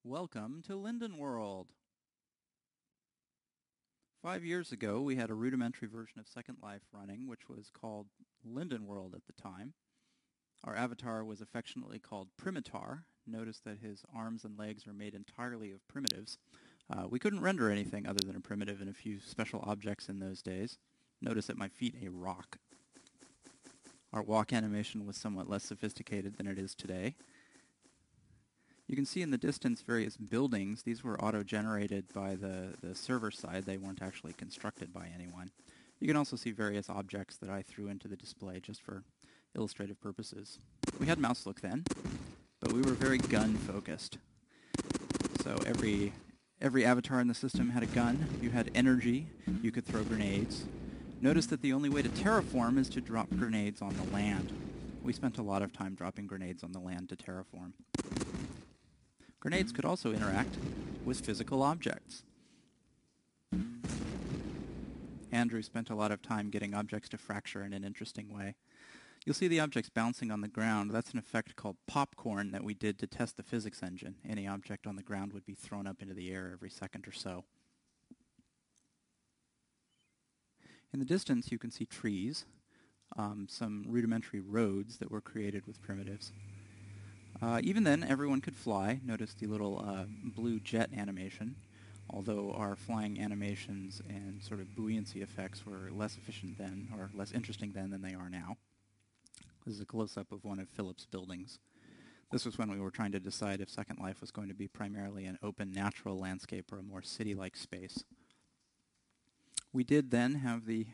Welcome to Linden World. 5 years ago, we had a rudimentary version of Second Life running, which was called Linden World at the time. Our avatar was affectionately called Primitar. Notice that his arms and legs are made entirely of primitives. We couldn't render anything other than a primitive and a few special objects in those days. Notice at my feet a rock. Our walk animation was somewhat less sophisticated than it is today. You can see in the distance various buildings. These were auto-generated by the server side. They weren't actually constructed by anyone. You can also see various objects that I threw into the display just for illustrative purposes. We had mouse look then, but we were very gun-focused. So every avatar in the system had a gun. You had energy. You could throw grenades. Notice that the only way to terraform is to drop grenades on the land. We spent a lot of time dropping grenades on the land to terraform. Grenades could also interact with physical objects. Andrew spent a lot of time getting objects to fracture in an interesting way. You'll see the objects bouncing on the ground. That's an effect called popcorn that we did to test the physics engine. Any object on the ground would be thrown up into the air every second or so. In the distance, you can see trees, some rudimentary roads that were created with primitives. Even then, everyone could fly. Notice the little blue jet animation, although our flying animations and sort of buoyancy effects were less efficient then, or less interesting then than they are now. This is a close-up of one of Philip's buildings. This was when we were trying to decide if Second Life was going to be primarily an open natural landscape or a more city-like space. We did then have the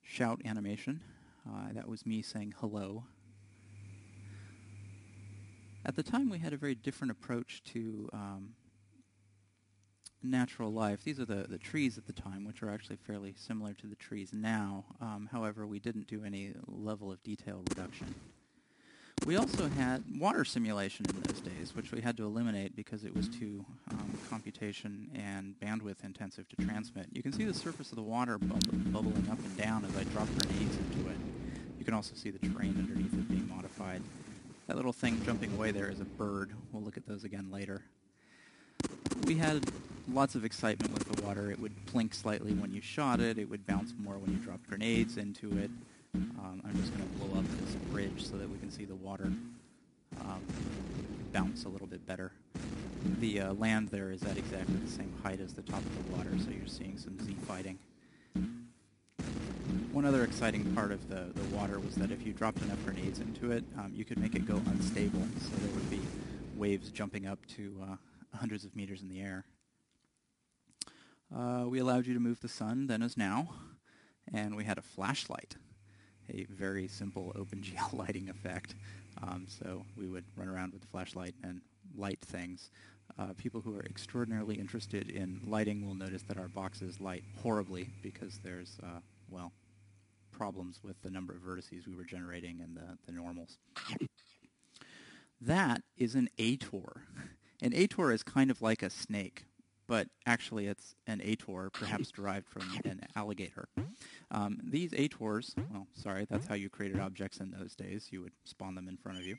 shout animation. That was me saying hello. At the time, we had a very different approach to natural life. These are the trees at the time, which are actually fairly similar to the trees now. However, we didn't do any level of detail reduction. We also had water simulation in those days, which we had to eliminate because it was too computation and bandwidth intensive to transmit. You can see the surface of the water bubbling up and down as I drop grenades into it. You can also see the terrain underneath it being modified. That little thing jumping away there is a bird. We'll look at those again later. We had lots of excitement with the water. It would plink slightly when you shot it. It would bounce more when you dropped grenades into it. I'm just going to blow up this bridge so that we can see the water bounce a little bit better. The land there is at exactly the same height as the top of the water, so you're seeing some Z fighting. One other exciting part of the water was that if you dropped enough grenades into it, you could make it go unstable, so there would be waves jumping up to hundreds of meters in the air. We allowed you to move the sun then as now, and we had a flashlight, a very simple OpenGL lighting effect. So we would run around with the flashlight and light things. People who are extraordinarily interested in lighting will notice that our boxes light horribly because there's, well, problems with the number of vertices we were generating and the normals. That is an Ator. An Ator is kind of like a snake, but actually it's an Ator, perhaps derived from an alligator. These Ators, well, sorry, that's how you created objects in those days. You would spawn them in front of you.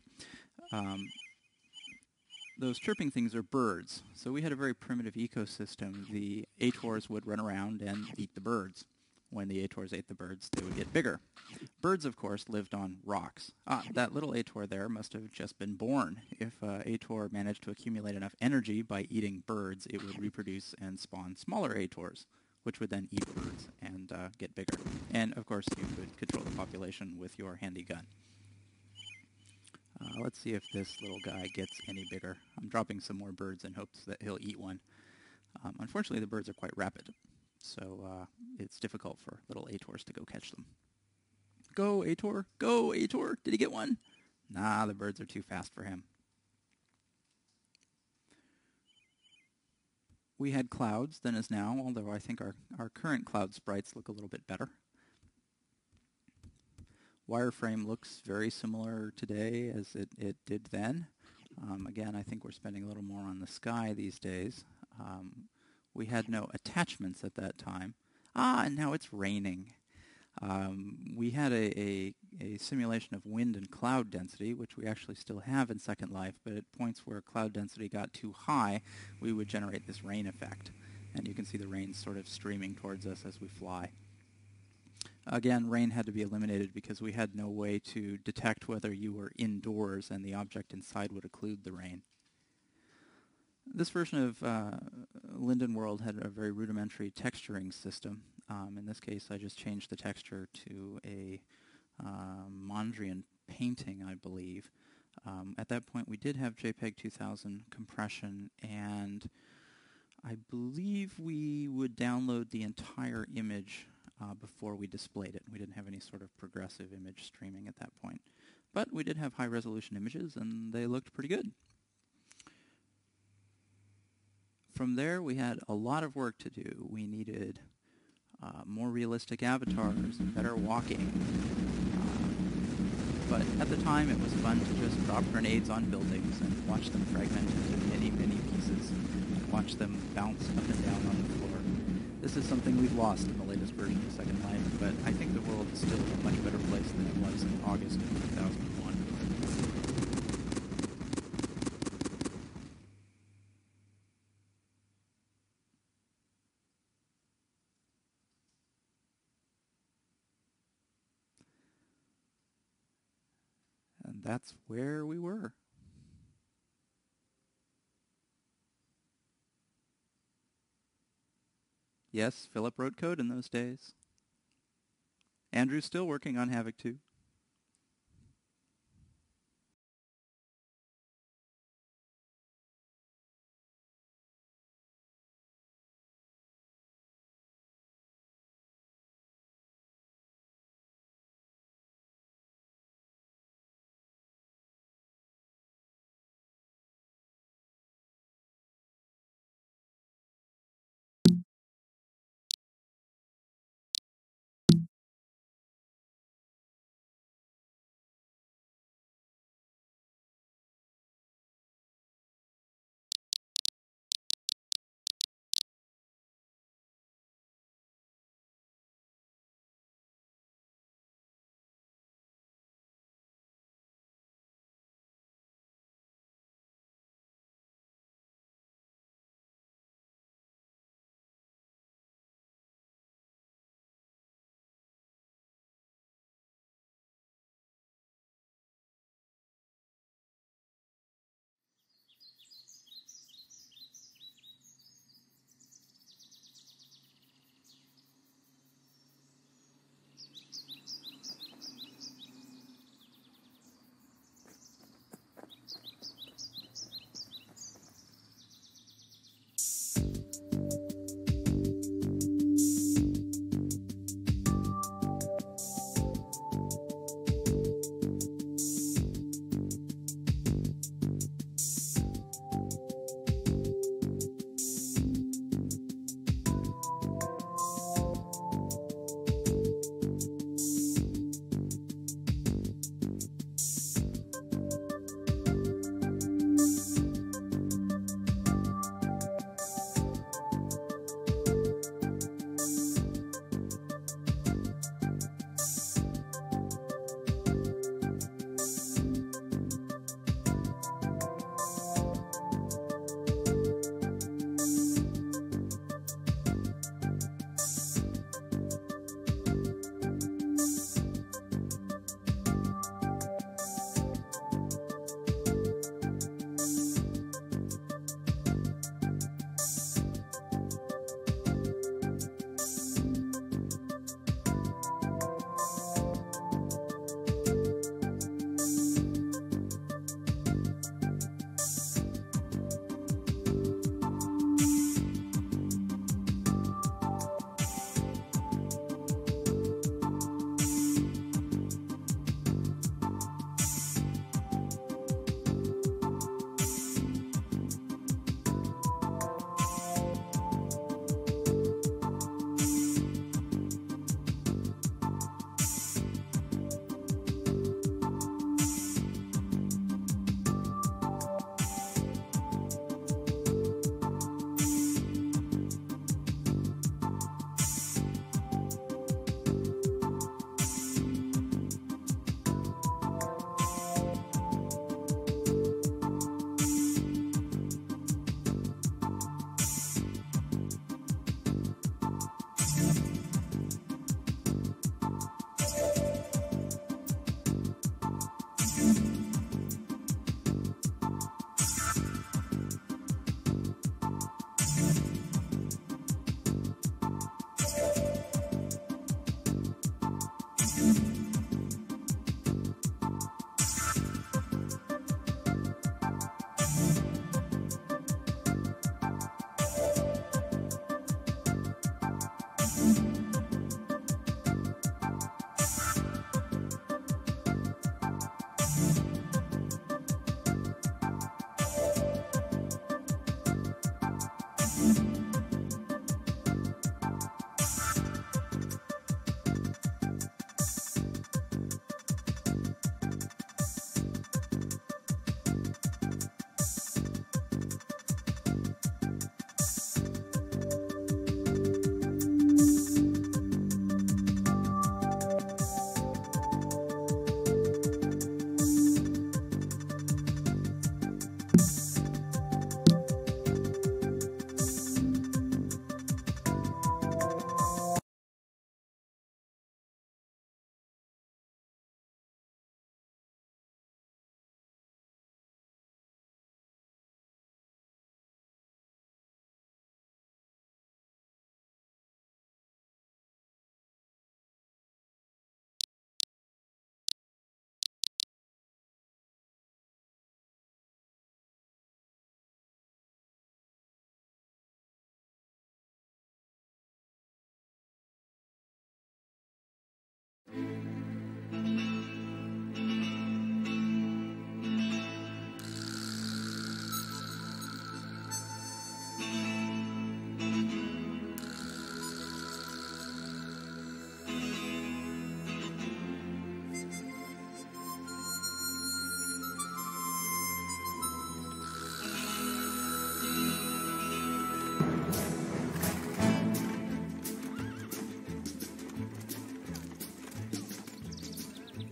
Those chirping things are birds. So we had a very primitive ecosystem. The Ators would run around and eat the birds. When the Ators ate the birds, they would get bigger. Birds, of course, lived on rocks. That little Ator there must have just been born. If Ator managed to accumulate enough energy by eating birds, it would reproduce and spawn smaller Ators, which would then eat birds and get bigger. And, of course, you could control the population with your handy gun. Let's see if this little guy gets any bigger. I'm dropping some more birds in hopes that he'll eat one. Unfortunately, the birds are quite rapid. So it's difficult for little Ators to go catch them. Go, Ator! Go, Ator! Did he get one? Nah, the birds are too fast for him. We had clouds then as now, although I think our current cloud sprites look a little bit better. Wireframe looks very similar today as it did then. Again, I think we're spending a little more on the sky these days. We had no attachments at that time. And now it's raining. We had a simulation of wind and cloud density, which we actually still have in Second Life, but at points where cloud density got too high, we would generate this rain effect. And you can see the rain sort of streaming towards us as we fly. Again, rain had to be eliminated because we had no way to detect whether you were indoors and the object inside would occlude the rain. This version of Linden World had a very rudimentary texturing system. In this case, I just changed the texture to a Mondrian painting, I believe. At that point, we did have JPEG 2000 compression, and I believe we would download the entire image before we displayed it. We didn't have any sort of progressive image streaming at that point. But we did have high-resolution images, and they looked pretty good. From there, we had a lot of work to do. We needed more realistic avatars, better walking. But at the time, it was fun to just drop grenades on buildings and watch them fragment into many, many pieces, and watch them bounce up and down on the floor. This is something we've lost in the latest version of Second Life, but I think the world is still a much better place than it was in August of 2001. And that's where we were. Yes, Philip wrote code in those days. Andrew's still working on Havoc 2.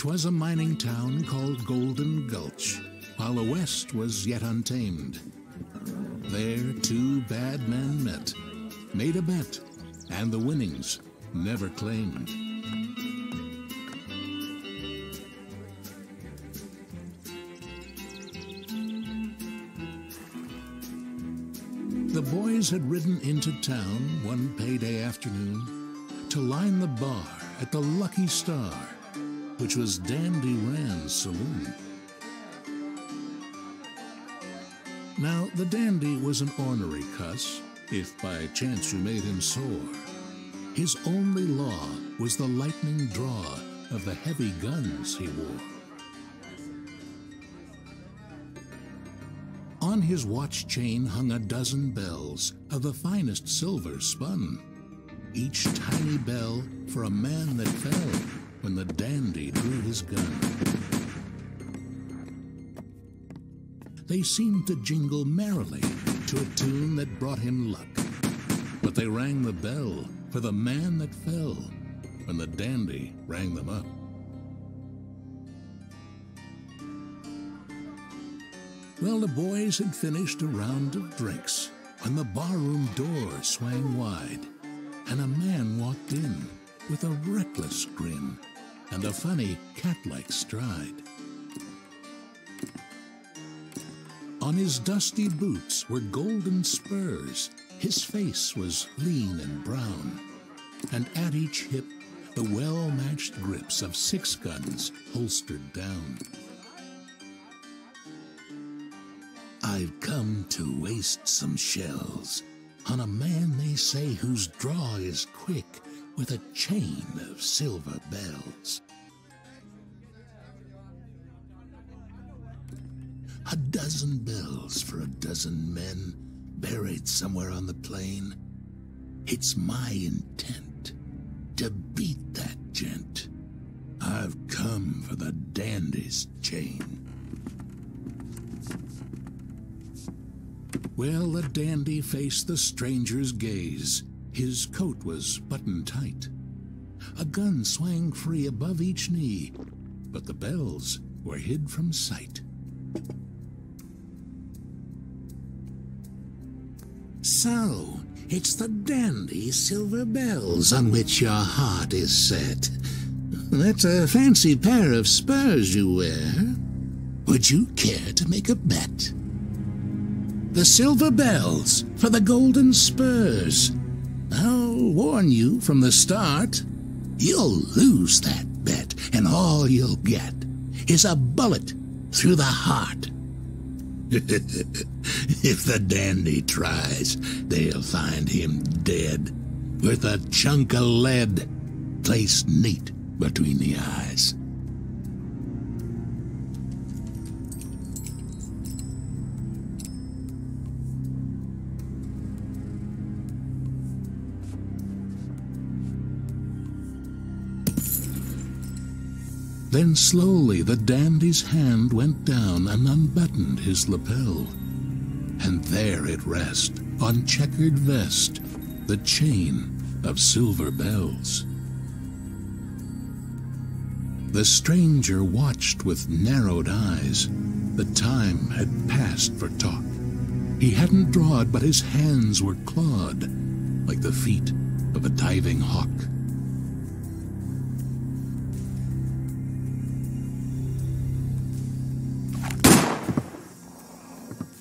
'Twas a mining town called Golden Gulch, while the West was yet untamed. There 2 bad men met, made a bet, and the winnings never claimed. The boys had ridden into town one payday afternoon to line the bar at the Lucky Star, which was Dandy Rand's saloon. Now, the dandy was an ornery cuss, if by chance you made him sore. His only law was the lightning draw of the heavy guns he wore. On his watch chain hung a dozen bells of the finest silver spun, each tiny bell for a man that fell when the dandy drew his gun. They seemed to jingle merrily to a tune that brought him luck, but they rang the bell for the man that fell when the dandy rang them up. Well, the boys had finished a round of drinks when the barroom door swang wide, and a man walked in with a reckless grin and a funny cat-like stride. On his dusty boots were golden spurs, his face was lean and brown, and at each hip the well-matched grips of 6 guns holstered down. I've come to waste some shells on a man they say whose draw is quick with a chain of silver bells. A dozen bells for a dozen men buried somewhere on the plain. It's my intent to beat that gent. I've come for the dandy's chain. Well, the dandy faced the stranger's gaze. His coat was buttoned tight. A gun swang free above each knee, but the bells were hid from sight. So, it's the dandy silver bells on which your heart is set. That's a fancy pair of spurs you wear. Would you care to make a bet? The silver bells for the golden spurs. I'll warn you from the start, you'll lose that bet, and all you'll get is a bullet through the heart. If the dandy tries, they'll find him dead, with a chunk of lead placed neat between the eyes. Then slowly the dandy's hand went down and unbuttoned his lapel, and there it rest, on checkered vest, the chain of silver bells. The stranger watched with narrowed eyes. The time had passed for talk. He hadn't drawed, but his hands were clawed, like the feet of a diving hawk.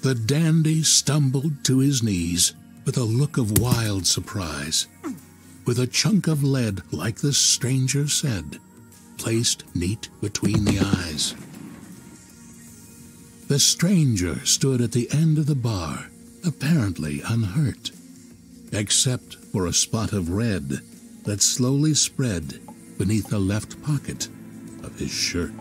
The dandy stumbled to his knees with a look of wild surprise, with a chunk of lead, like the stranger said, placed neat between the eyes. The stranger stood at the end of the bar, apparently unhurt, except for a spot of red that slowly spread beneath the left pocket of his shirt.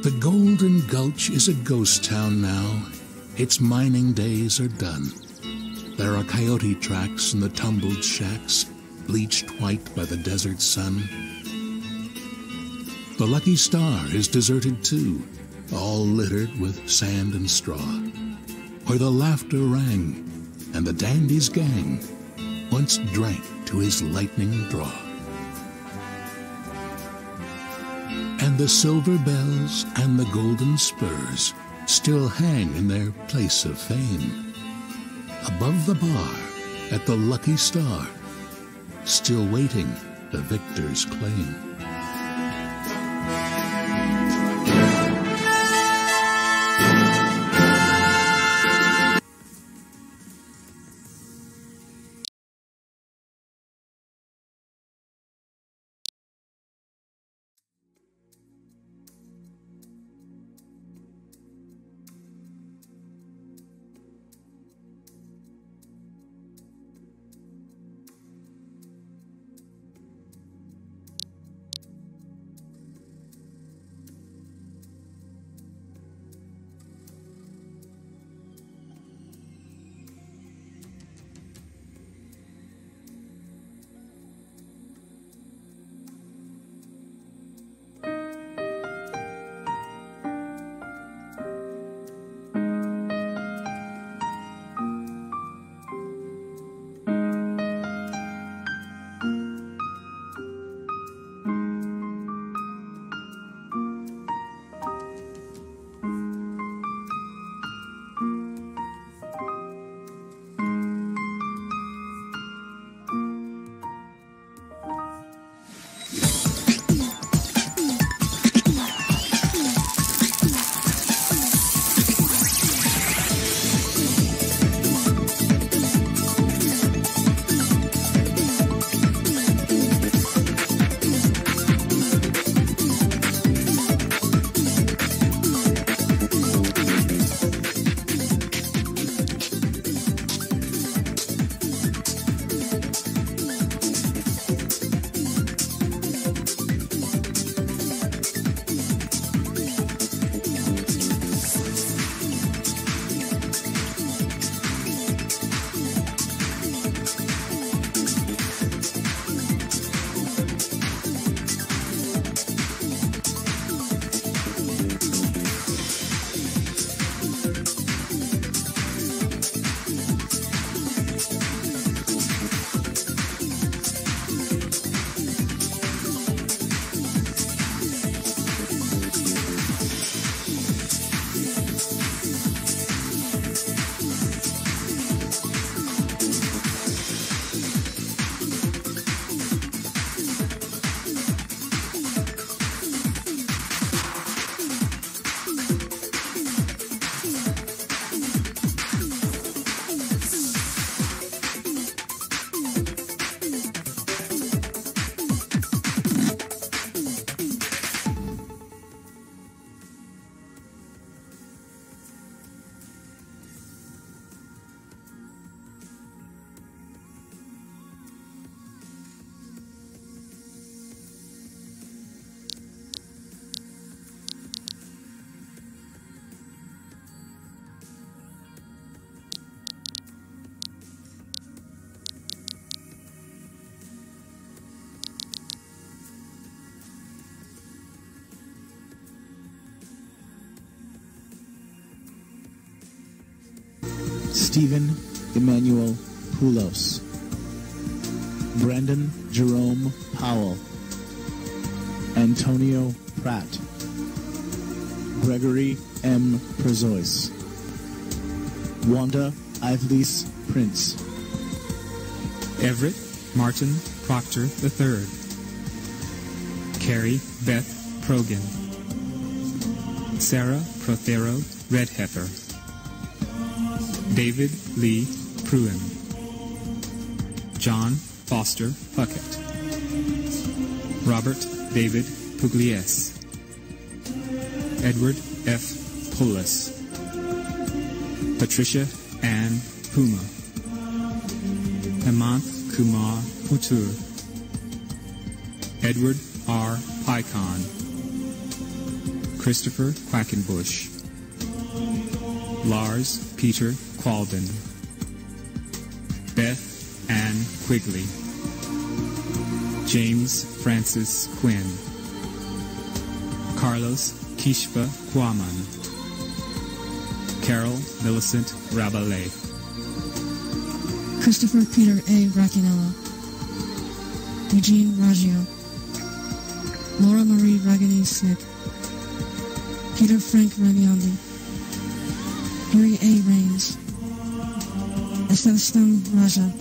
The Golden Gulch is a ghost town now. Its mining days are done. There are coyote tracks in the tumbled shacks, bleached white by the desert sun. The Lucky Star is deserted too, all littered with sand and straw, where the laughter rang and the dandy's gang once drank to his lightning draw. And the silver bells and the golden spurs still hang in their place of fame. Above the bar at the Lucky Star, still waiting the victor's claim. Stephen Emmanuel Poulos, Brandon Jerome Powell, Antonio Pratt, Gregory M. Perzois, Wanda Ivelisse Prince, Everett Martin Proctor III, Carrie Beth Progan, Sarah Prothero Redheffer, David Lee Pruen, John Foster Puckett, Robert David Pugliese, Edward F. Polis, Patricia Ann Puma, Hemant Kumar Mutur, Edward R. Pycon, Christopher Quackenbush, Lars Peter Qualden, Beth Ann Quigley, James Francis Quinn, Carlos Kishva Quaman, Carol Millicent Rabelais, Christopher Peter A. Raccanello, Eugene Raggio, Laura Marie Ragany Snick, Peter Frank Ragnandi, Harry A. Rains, Estevestan Raja,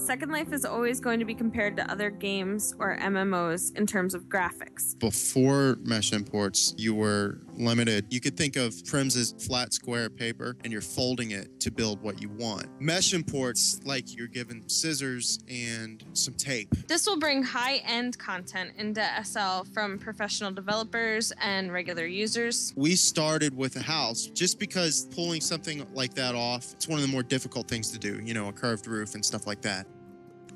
Second Life is always going to be compared to other games or MMOs in terms of graphics. Before mesh imports, you were limited. You could think of prims as flat square paper, and you're folding it to build what you want. Mesh imports, like you're given scissors and some tape. This will bring high-end content into SL from professional developers and regular users. We started with a house just because pulling something like that off, it's one of the more difficult things to do, you know, a curved roof and stuff like that.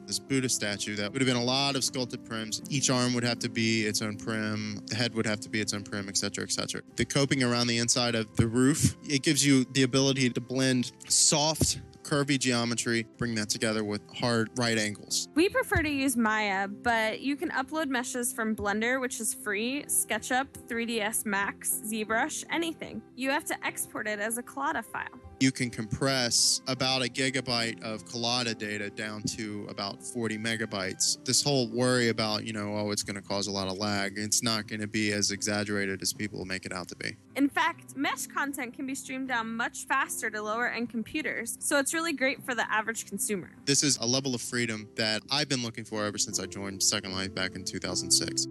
This Buddha statue, that would have been a lot of sculpted prims. Each arm would have to be its own prim, the head would have to be its own prim, etc., etc. The coping around the inside of the roof, it gives you the ability to blend soft, curvy geometry, bring that together with hard right angles. We prefer to use Maya, but you can upload meshes from Blender, which is free, SketchUp, 3ds Max, ZBrush, anything. You have to export it as a Collada file. You can compress about 1 gigabyte of Collada data down to about 40 megabytes. This whole worry about, you know, oh, it's going to cause a lot of lag, it's not going to be as exaggerated as people make it out to be. In fact, mesh content can be streamed down much faster to lower-end computers, so it's really great for the average consumer. This is a level of freedom that I've been looking for ever since I joined Second Life back in 2006.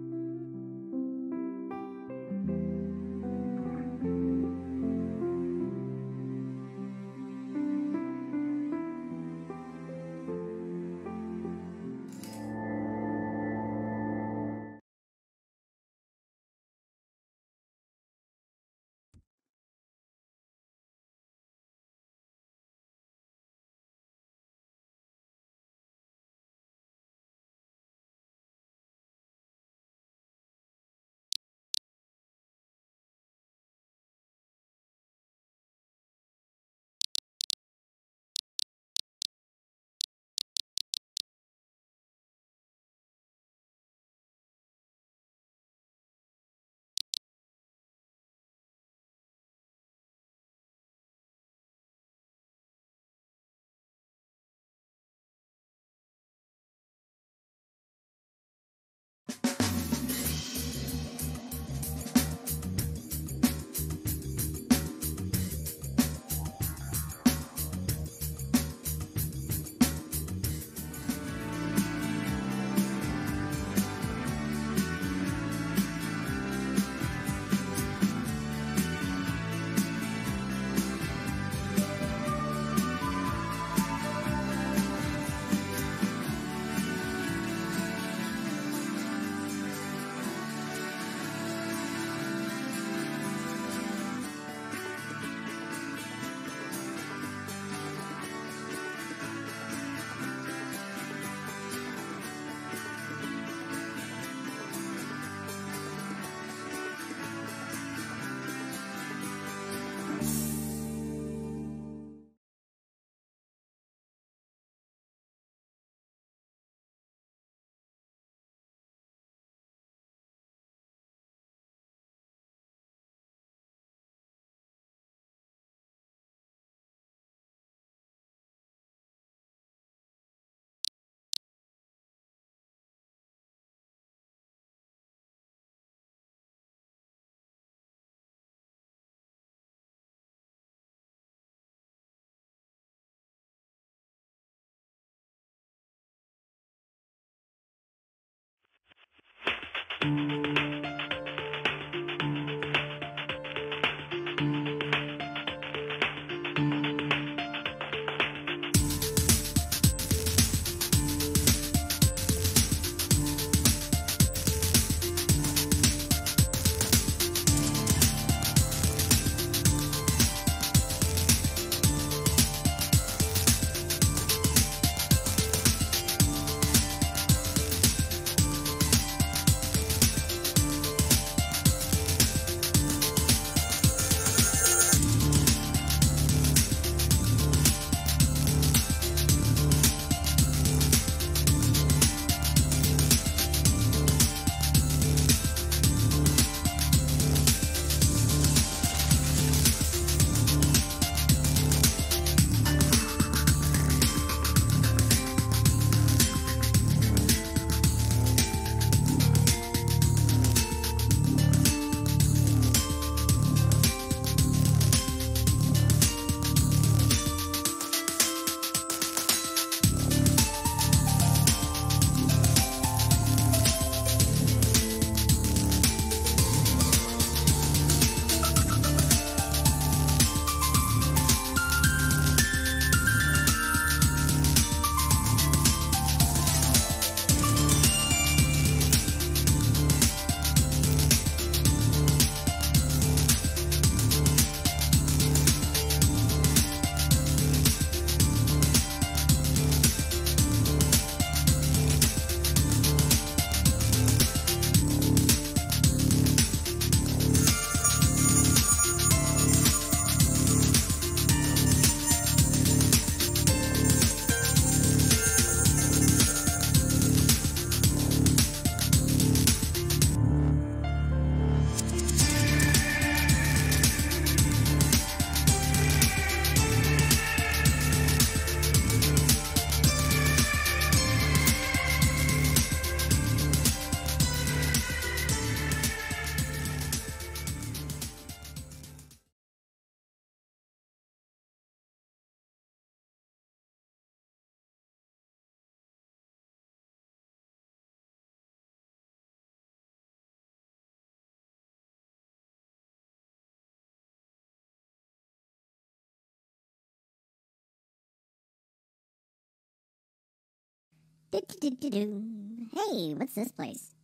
Hey, what's this place?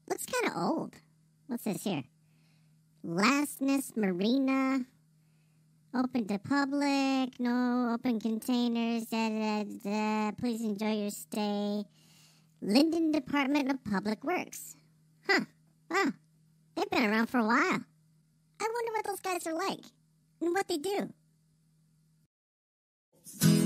Looks kind of old. What's this here? Lastness Marina. Open to public. No open containers. Please enjoy your stay. Linden Department of Public Works. Huh. Wow. They've been around for a while. I wonder what those guys are like and what they do. Thank you.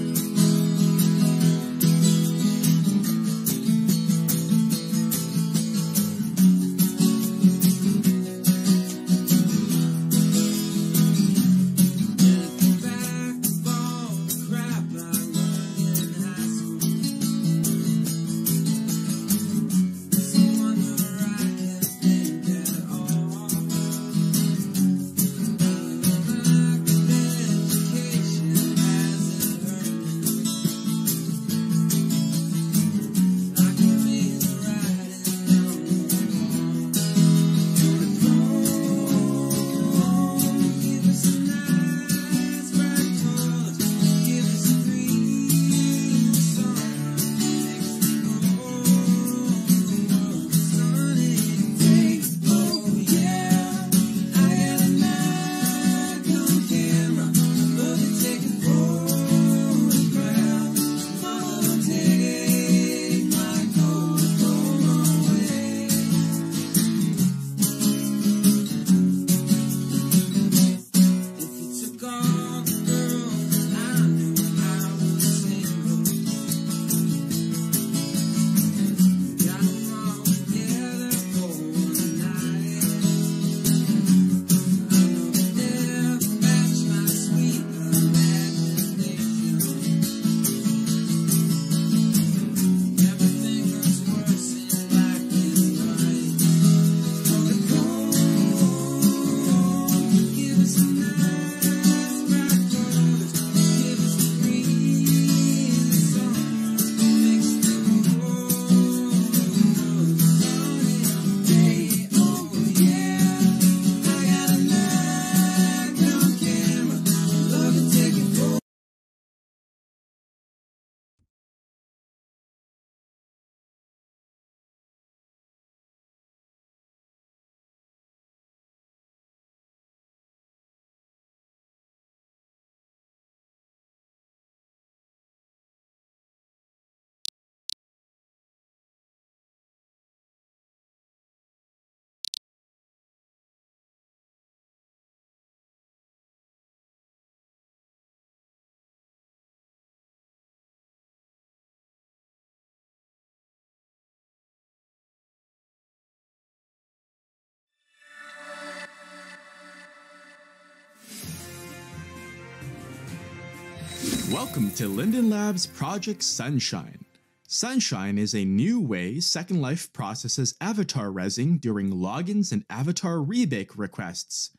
Welcome to Linden Labs Project Sunshine. Sunshine is a new way Second Life processes avatar resing during logins and avatar rebake requests.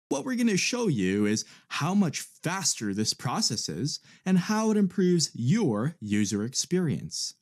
What we're going to show you is how much faster this process is and how it improves your user experience.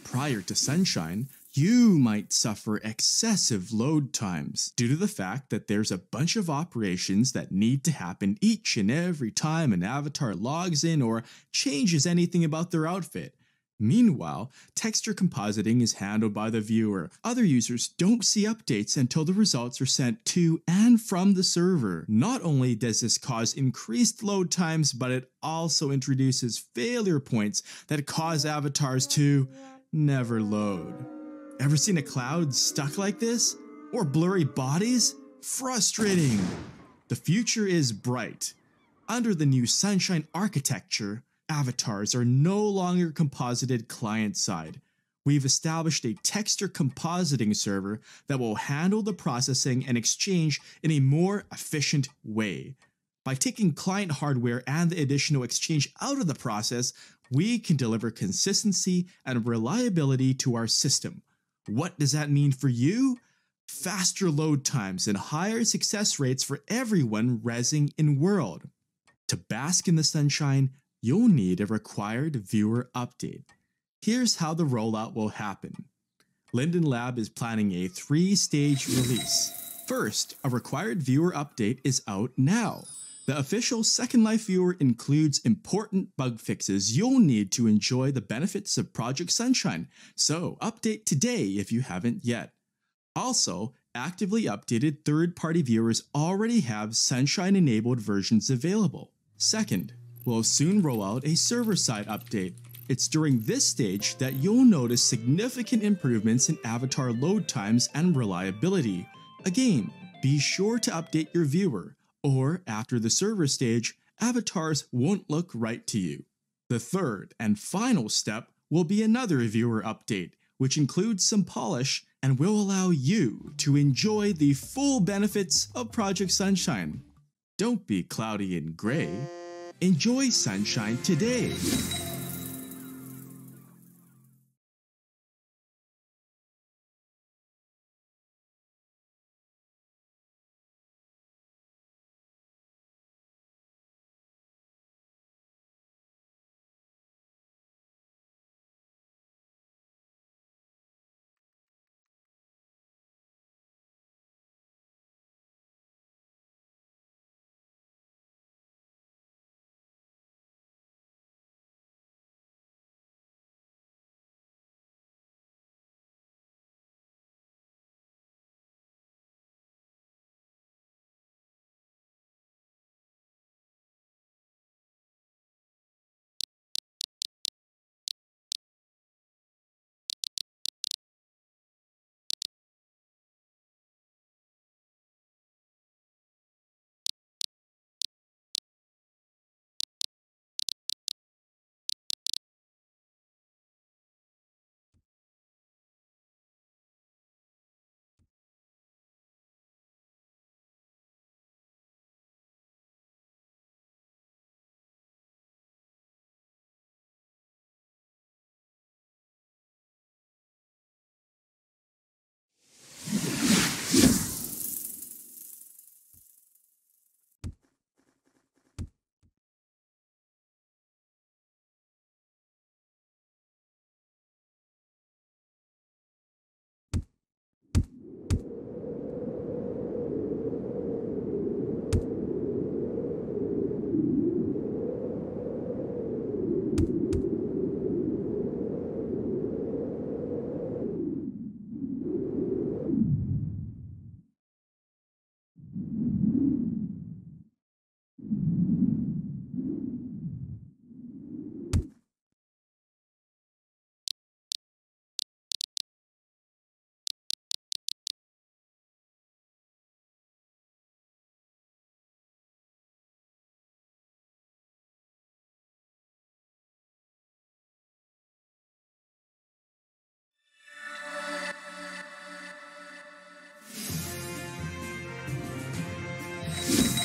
Prior to Sunshine, you might suffer excessive load times due to the fact that there's a bunch of operations that need to happen each and every time an avatar logs in or changes anything about their outfit. Meanwhile, texture compositing is handled by the viewer. Other users don't see updates until the results are sent to and from the server. Not only does this cause increased load times, but it also introduces failure points that cause avatars to never load. Ever seen a cloud stuck like this? Or blurry bodies? Frustrating! The future is bright. Under the new Sunshine architecture, avatars are no longer composited client-side. We've established a texture compositing server that will handle the processing and exchange in a more efficient way. By taking client hardware and the additional exchange out of the process, we can deliver consistency and reliability to our system. What does that mean for you? Faster load times and higher success rates for everyone resing in world. To bask in the sunshine, you'll need a required viewer update. Here's how the rollout will happen. Linden Lab is planning a 3-stage release. First, a required viewer update is out now. The official Second Life viewer includes important bug fixes you'll need to enjoy the benefits of Project Sunshine, so update today if you haven't yet. Also, actively updated third-party viewers already have Sunshine-enabled versions available. Second, we'll soon roll out a server-side update. It's during this stage that you'll notice significant improvements in avatar load times and reliability. Again, be sure to update your viewer, or after the server stage, avatars won't look right to you. The third and final step will be another viewer update, which includes some polish and will allow you to enjoy the full benefits of Project Sunshine. Don't be cloudy and gray. Enjoy sunshine today.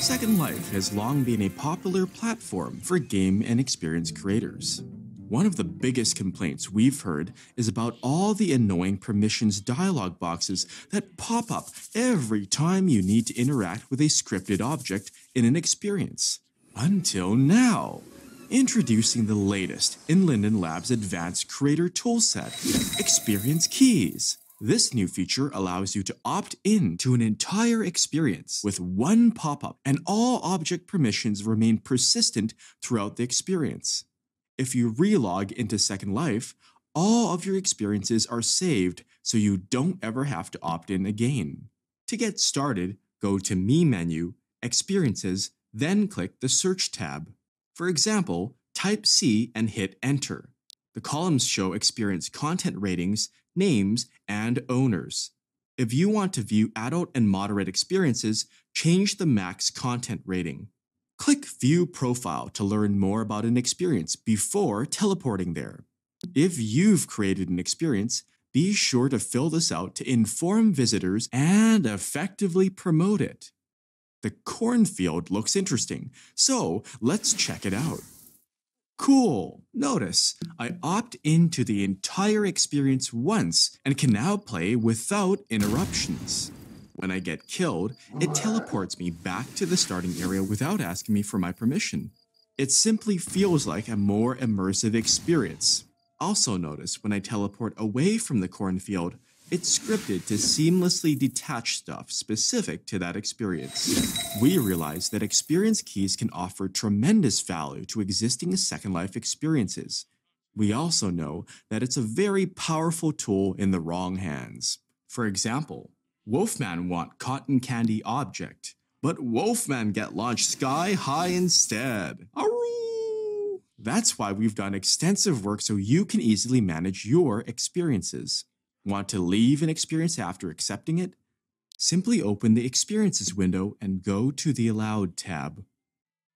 Second Life has long been a popular platform for game and experience creators. One of the biggest complaints we've heard is about all the annoying permissions dialog boxes that pop up every time you need to interact with a scripted object in an experience. Until now. Introducing the latest in Linden Labs' advanced creator toolset, Experience Keys. This new feature allows you to opt in to an entire experience with one pop-up, and all object permissions remain persistent throughout the experience. If you relog into Second Life, all of your experiences are saved so you don't ever have to opt in again. To get started, go to Me menu, Experiences, then click the Search tab. For example, type C and hit Enter. The columns show experience content ratings, names, and owners. If you want to view adult and moderate experiences, change the max content rating. Click View Profile to learn more about an experience before teleporting there. If you've created an experience, be sure to fill this out to inform visitors and effectively promote it. The cornfield looks interesting, so let's check it out. Cool! Notice, I opt into the entire experience once and can now play without interruptions. When I get killed, it teleports me back to the starting area without asking me for my permission. It simply feels like a more immersive experience. Also notice when I teleport away from the cornfield, it's scripted to seamlessly detach stuff specific to that experience. We realize that experience keys can offer tremendous value to existing Second Life experiences. We also know that it's a very powerful tool in the wrong hands. For example, Wolfman want cotton candy object, but Wolfman get launched sky high instead. Aroo! That's why we've done extensive work so you can easily manage your experiences. Want to leave an experience after accepting it? Simply open the Experiences window and go to the Allowed tab.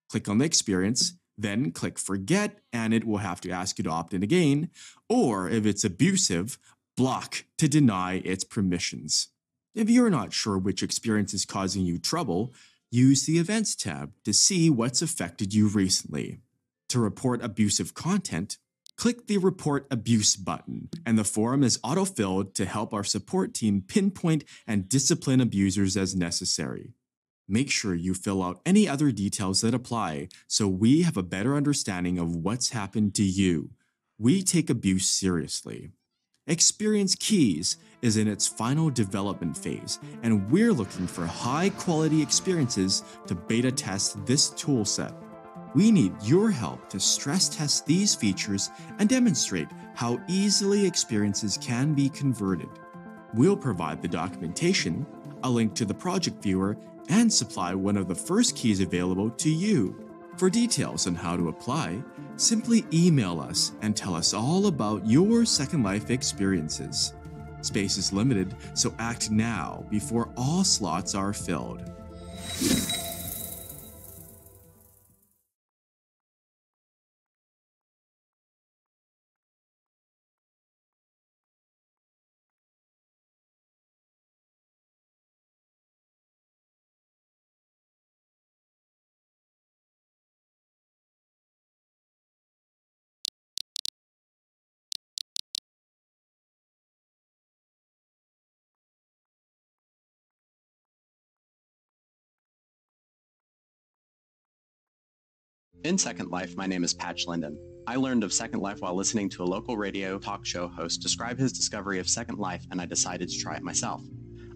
Click on the experience, then click Forget, and it will have to ask you to opt in again, or if it's abusive, block to deny its permissions. If you're not sure which experience is causing you trouble, use the Events tab to see what's affected you recently. To report abusive content, click the Report Abuse button, and the forum is auto-filled to help our support team pinpoint and discipline abusers as necessary. Make sure you fill out any other details that apply so we have a better understanding of what's happened to you. We take abuse seriously. Experience Keys is in its final development phase, and we're looking for high-quality experiences to beta test this toolset. We need your help to stress test these features and demonstrate how easily experiences can be converted. We'll provide the documentation, a link to the project viewer, and supply one of the first keys available to you. For details on how to apply, simply email us and tell us all about your Second Life experiences. Space is limited, so act now before all slots are filled. In Second Life, my name is Patch Linden. I learned of Second Life while listening to a local radio talk show host describe his discovery of Second Life, and I decided to try it myself.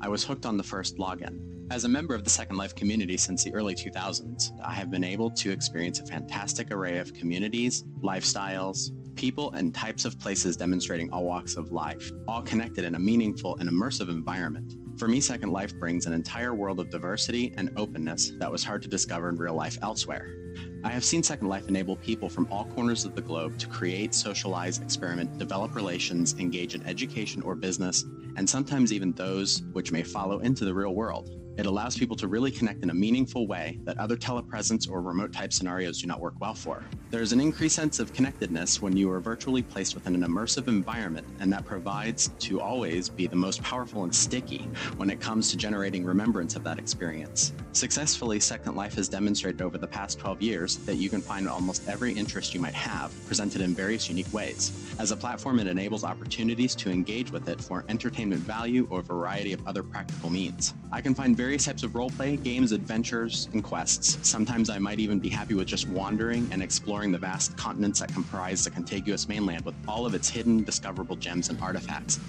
I was hooked on the first login. As a member of the Second Life community since the early 2000s, I have been able to experience a fantastic array of communities, lifestyles, people, and types of places demonstrating all walks of life, all connected in a meaningful and immersive environment. For me, Second Life brings an entire world of diversity and openness that was hard to discover in real life elsewhere. I have seen Second Life enable people from all corners of the globe to create, socialize, experiment, develop relations, engage in education or business, and sometimes even those which may follow into the real world. It allows people to really connect in a meaningful way that other telepresence or remote type scenarios do not work well for. There's an increased sense of connectedness when you are virtually placed within an immersive environment, and that provides to always be the most powerful and sticky when it comes to generating remembrance of that experience. Successfully, Second Life has demonstrated over the past 12 years that you can find almost every interest you might have presented in various unique ways. As a platform, it enables opportunities to engage with it for entertainment value or a variety of other practical means. I can find various types of roleplay, games, adventures, and quests. Sometimes I might even be happy with just wandering and exploring the vast continents that comprise the contiguous mainland with all of its hidden, discoverable gems and artifacts.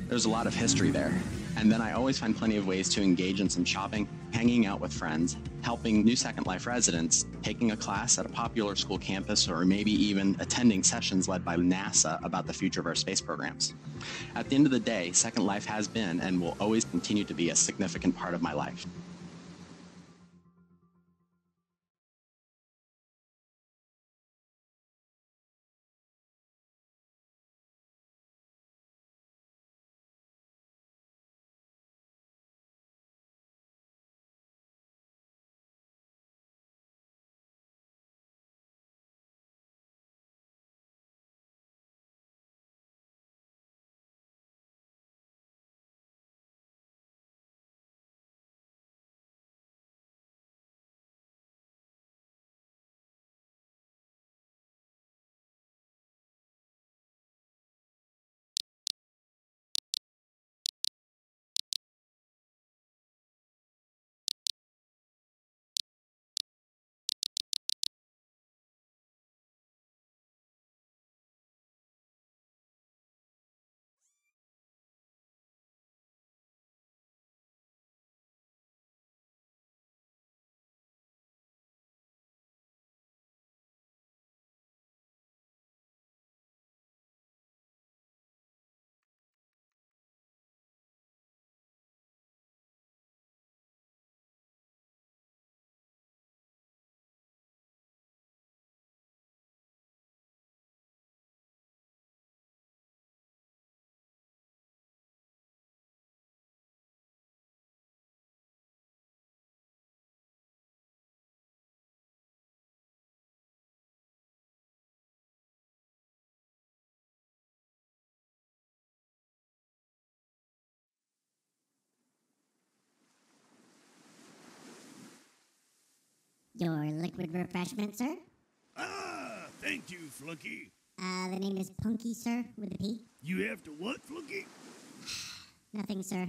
There's a lot of history there. And then I always find plenty of ways to engage in some shopping, hanging out with friends, helping new Second Life residents, taking a class at a popular school campus, or maybe even attending sessions led by NASA about the future of our space programs. At the end of the day, Second Life has been and will always continue to be a significant part of my life. Your liquid refreshment, sir? Ah, thank you, Flunky. The name is Punky, sir, with a P. You have to what, Flunky? Nothing, sir.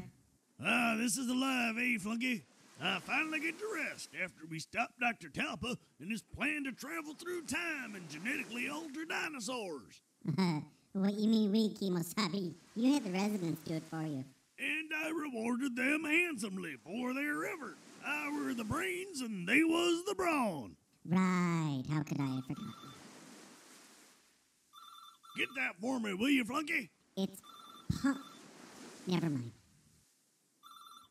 Ah, this is alive, eh, Flunky? I finally get to rest after we stop Dr. Talpa and his plan to travel through time and genetically alter dinosaurs. What you mean we, Kimosabi? You had the residents do it for you. And I rewarded them handsomely for their effort. I were the brains and they was the brawn. Right, how could I have forgotten? Get that for me, will you, Flunky? It's Never mind.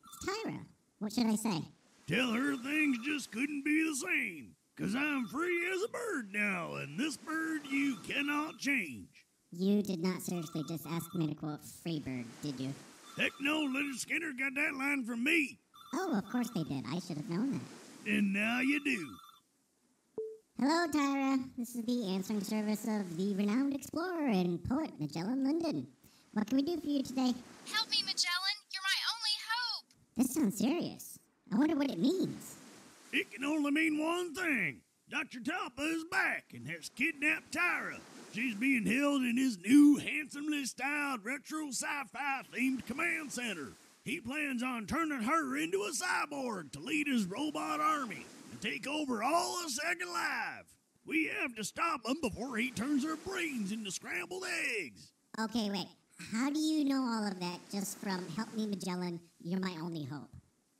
It's Tyra. What should I say? Tell her things just couldn't be the same. 'Cause I'm free as a bird now, and this bird you cannot change. You did not seriously just ask me to quote Freebird, did you? Heck no, Little Skinner got that line from me. Oh, of course they did. I should have known that. And now you do. Hello, Tyra. This is the answering service of the renowned explorer and poet Magellan Linden. What can we do for you today? Help me, Magellan. You're my only hope. This sounds serious. I wonder what it means. It can only mean one thing. Dr. Talpa is back and has kidnapped Tyra. She's being held in his new, handsomely styled, retro sci-fi themed command center. He plans on turning her into a cyborg to lead his robot army and take over all of Second Life. We have to stop him before he turns her brains into scrambled eggs. Okay, wait. How do you know all of that just from Help Me, Magellan, You're My Only Hope?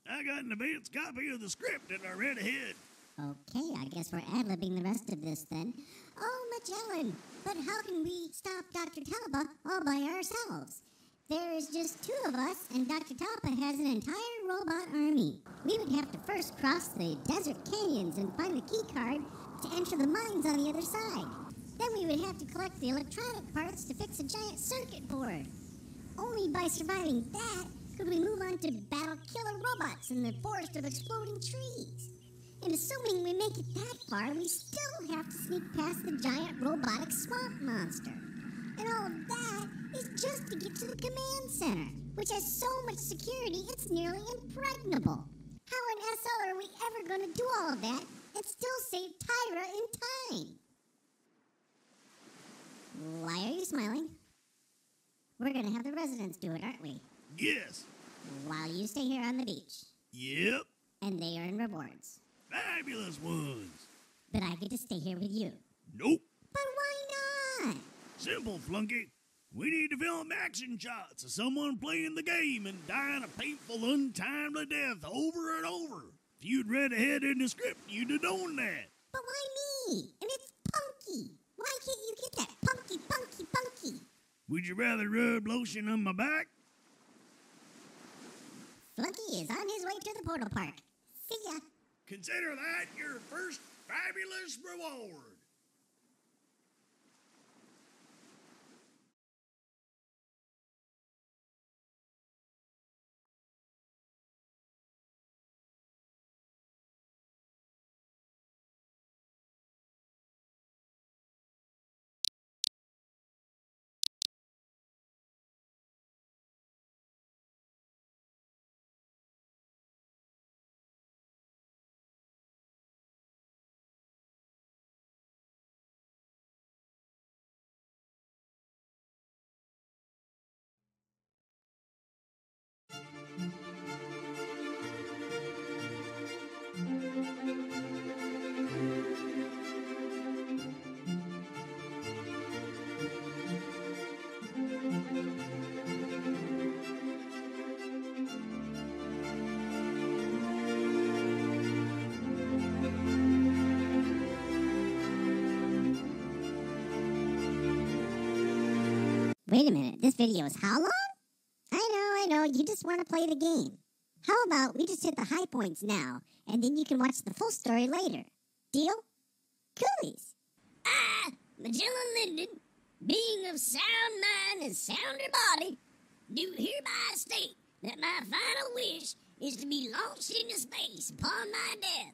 I got an advance copy of the script and I read ahead. Okay, I guess we're ad-libbing the rest of this then. Oh, Magellan, but how can we stop Dr. Talpa all by ourselves? There is just two of us, and Dr. Talpa has an entire robot army. We would have to first cross the desert canyons and find the key card to enter the mines on the other side. Then we would have to collect the electronic parts to fix a giant circuit board. Only by surviving that could we move on to battle killer robots in the forest of exploding trees? And assuming we make it that far, we still have to sneak past the giant robotic swamp monster. And all of that is just to get to the command center, which has so much security it's nearly impregnable. How in SL are we ever going to do all of that and still save Tyra in time? Why are you smiling? We're going to have the residents do it, aren't we? Yes. While you stay here on the beach. Yep. And they earn rewards. Fabulous ones. But I get to stay here with you. Nope. But why not? Simple, Flunky. We need to film action shots of someone playing the game and dying a painful, untimely death over and over. If you'd read ahead in the script, you'd have known that. But why me? And it's Punky. Why can't you get that? Punky, Punky, Punky. Would you rather rub lotion on my back? Flunky is on his way to the portal park. See ya. Consider that your first fabulous reward. Wait a minute, this video is how long? I know, you just want to play the game. How about we just hit the high points now, and then you can watch the full story later. Deal? Coolies. I, Magellan Linden, being of sound mind and sounder body, do hereby state that my final wish is to be launched into space upon my death,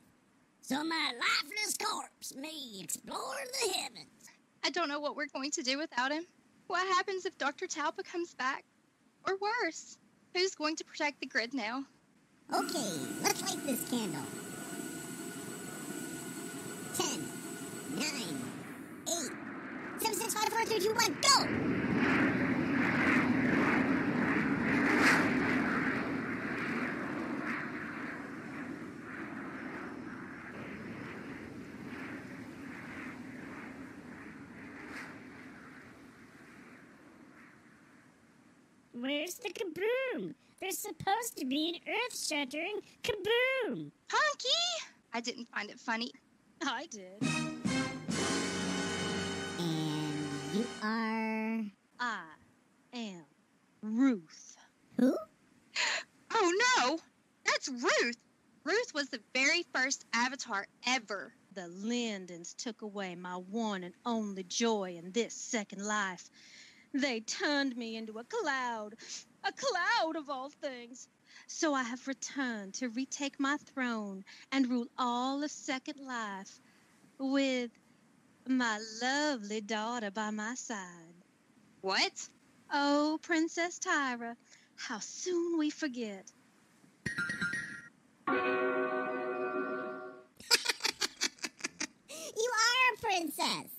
so my lifeless corpse may explore the heavens. I don't know what we're going to do without him. What happens if Dr. Talpa comes back? Or worse, who's going to protect the grid now? Okay, let's light this candle. 10, 9, 8, 7, 6, 5, 4, 3, 2, 1, go! Where's the kaboom? There's supposed to be an earth-shattering kaboom. Punky! I didn't find it funny. I did. And you are... I am Ruth. Who? Oh no! That's Ruth! Ruth was the very first Avatar ever. The Lindens took away my one and only joy in this second life. They turned me into a cloud of all things. So I have returned to retake my throne and rule all of Second Life with my lovely daughter by my side. What? Oh, Princess Tyra, how soon we forget. You are a princess.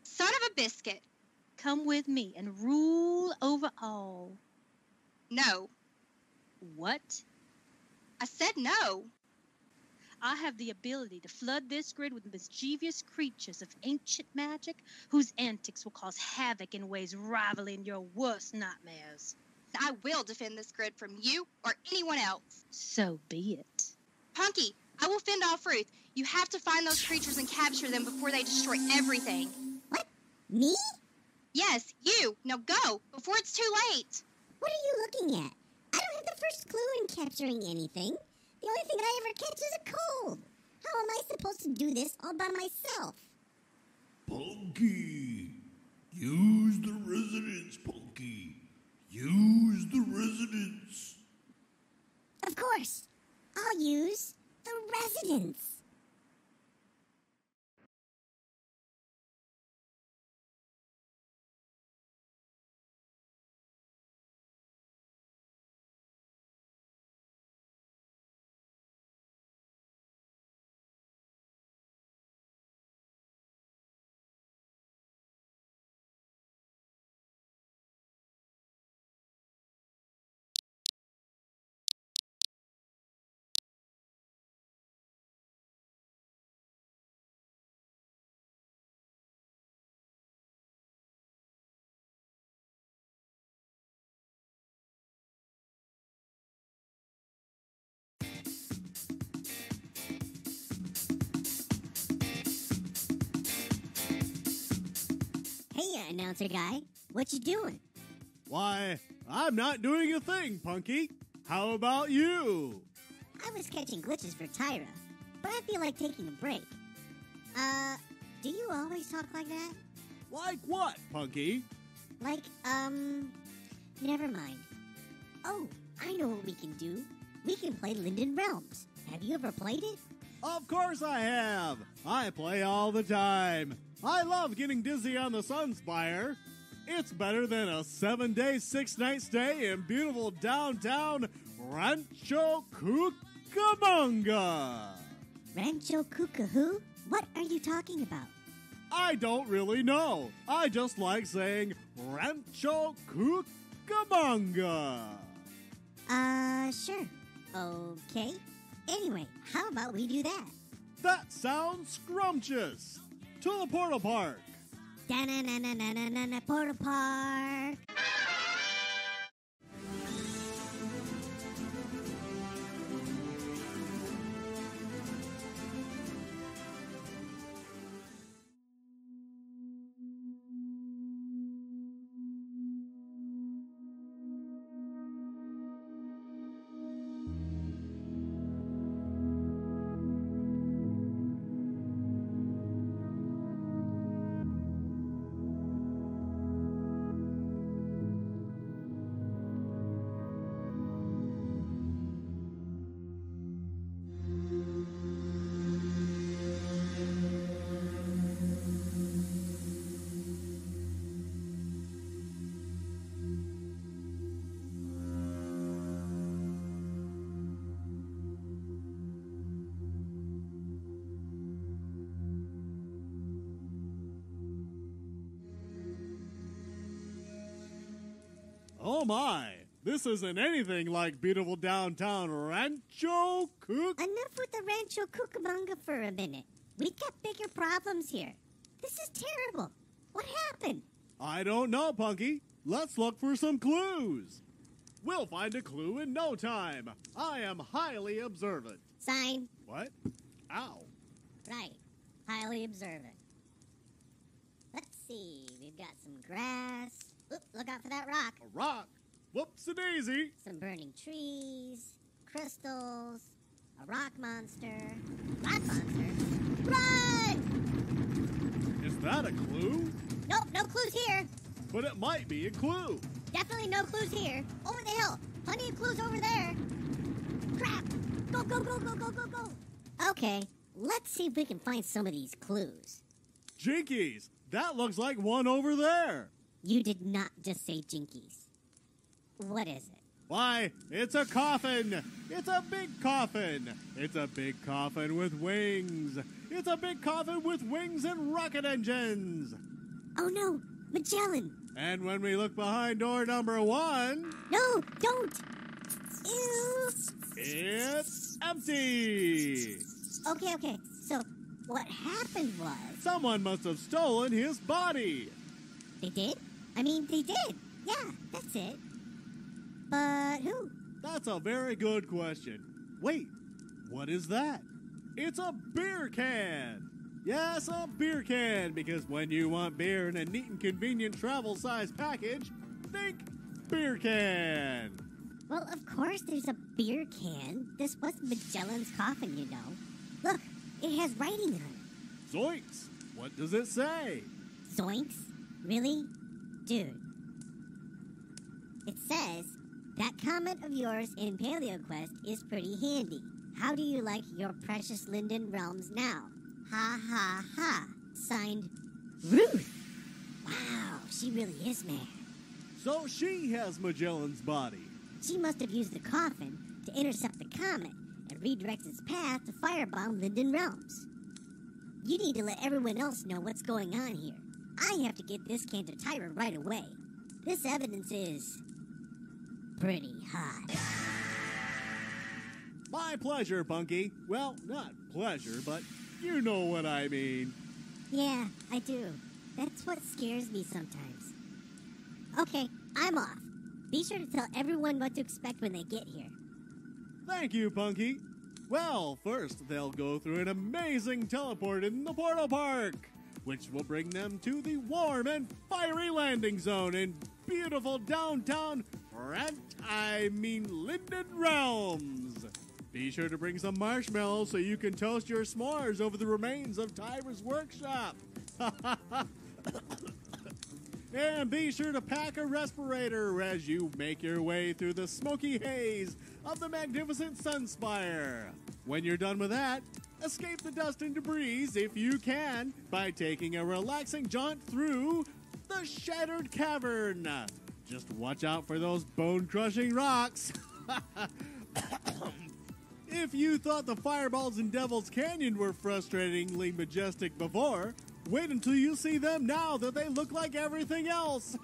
Son of a biscuit. Come with me and rule over all. No. What? I said no. I have the ability to flood this grid with mischievous creatures of ancient magic whose antics will cause havoc in ways rivaling your worst nightmares. I will defend this grid from you or anyone else. So be it. Punky, I will fend off Ruth. You have to find those creatures and capture them before they destroy everything. What? Me? Yes, you. Now go, before it's too late. What are you looking at? I don't have the first clue in capturing anything. The only thing I ever catch is a cold. How am I supposed to do this all by myself? Punky, use the residence, Punky. Use the residence. Of course. I'll use the residence. Hey, announcer guy. What you doing? Why, I'm not doing a thing, Punky. How about you? I was catching glitches for Tyra, but I feel like taking a break. Do you always talk like that? Like what, Punky? Like, never mind. Oh, I know what we can do. We can play Linden Realms. Have you ever played it? Of course I have. I play all the time. I love getting dizzy on the Sunspire. It's better than a 7-day, 6-night stay in beautiful downtown Rancho Cucamonga. Rancho Cucamonga? What are you talking about? I don't really know. I just like saying Rancho Cucamonga. Sure. Okay. Anyway, how about we do that? That sounds scrumptious. To the Portal Park. Da-na-na-na-na-na-na, Portal Park. Oh my, this isn't anything like beautiful downtown Rancho Cucamonga. Enough with the Rancho Cucamonga for a minute. We got bigger problems here. This is terrible. What happened? I don't know, Punky. Let's look for some clues. We'll find a clue in no time. I am highly observant. Sign. What? Ow. Right. Highly observant. Let's see. We've got some grass. Oop, look out for that rock. A rock? Whoops-a-daisy. Some burning trees. Crystals. A rock monster. Rock monster? Run! Is that a clue? Nope, no clues here. But it might be a clue. Definitely no clues here. Over the hill. Plenty of clues over there. Crap. Go, go, go, go, go, go, go. Okay, let's see if we can find some of these clues. Jinkies, that looks like one over there. You did not just say jinkies. What is it? Why, it's a coffin. It's a big coffin. It's a big coffin with wings. It's a big coffin with wings and rocket engines. Oh no, Magellan. And when we look behind door number 1... No, don't. Ew. It's empty. Okay. So, what happened was... Someone must have stolen his body. They did? I mean, they did. Yeah, that's it. But who? That's a very good question. Wait, what is that? It's a beer can. Yes, a beer can, because when you want beer in a neat and convenient travel-size package, think beer can. Well, of course there's a beer can. This was Magellan's coffin, you know. Look, it has writing on it. Zoinks! What does it say? Zoinks? Really? Dude. It says, that comment of yours in PaleoQuest is pretty handy. How do you like your precious Linden realms now? Ha ha ha. Signed, Ruth. Wow, she really is mad. So she has Magellan's body. She must have used the coffin to intercept the comet and redirect its path to firebomb Linden realms. You need to let everyone else know what's going on here. I have to get this can to Tyra right away. This evidence is pretty hot. My pleasure, Punky. Well, not pleasure, but you know what I mean. Yeah, I do. That's what scares me sometimes. Okay, I'm off. Be sure to tell everyone what to expect when they get here. Thank you, Punky. Well, first they'll go through an amazing teleport in the Portal Park, which will bring them to the warm and fiery landing zone in beautiful downtown Linden Realms. Be sure to bring some marshmallows so you can toast your s'mores over the remains of Tyra's workshop. And be sure to pack a respirator as you make your way through the smoky haze of the magnificent Sunspire. When you're done with that, escape the dust and debris if you can by taking a relaxing jaunt through the Shattered Cavern. Just watch out for those bone-crushing rocks. If you thought the fireballs in Devil's Canyon were frustratingly majestic before, wait until you see them now that they look like everything else.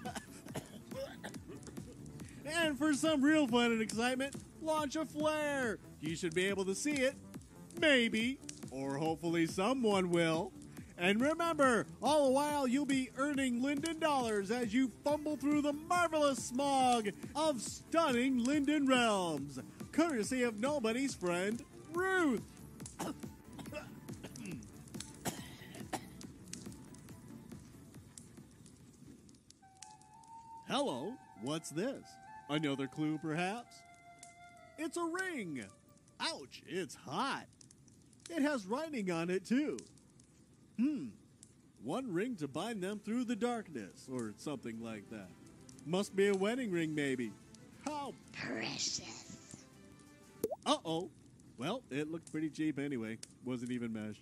And for some real fun and excitement, launch a flare. You should be able to see it. Maybe. Or hopefully someone will. And remember, all the while you'll be earning Linden dollars as you fumble through the marvelous smog of stunning Linden Realms. Courtesy of nobody's friend, Ruth. Hello, what's this? Another clue, perhaps? It's a ring. Ouch, it's hot. It has writing on it, too. One ring to bind them through the darkness, or something like that. Must be a wedding ring, maybe. How precious. Uh-oh. Well, it looked pretty cheap anyway. Wasn't even mesh.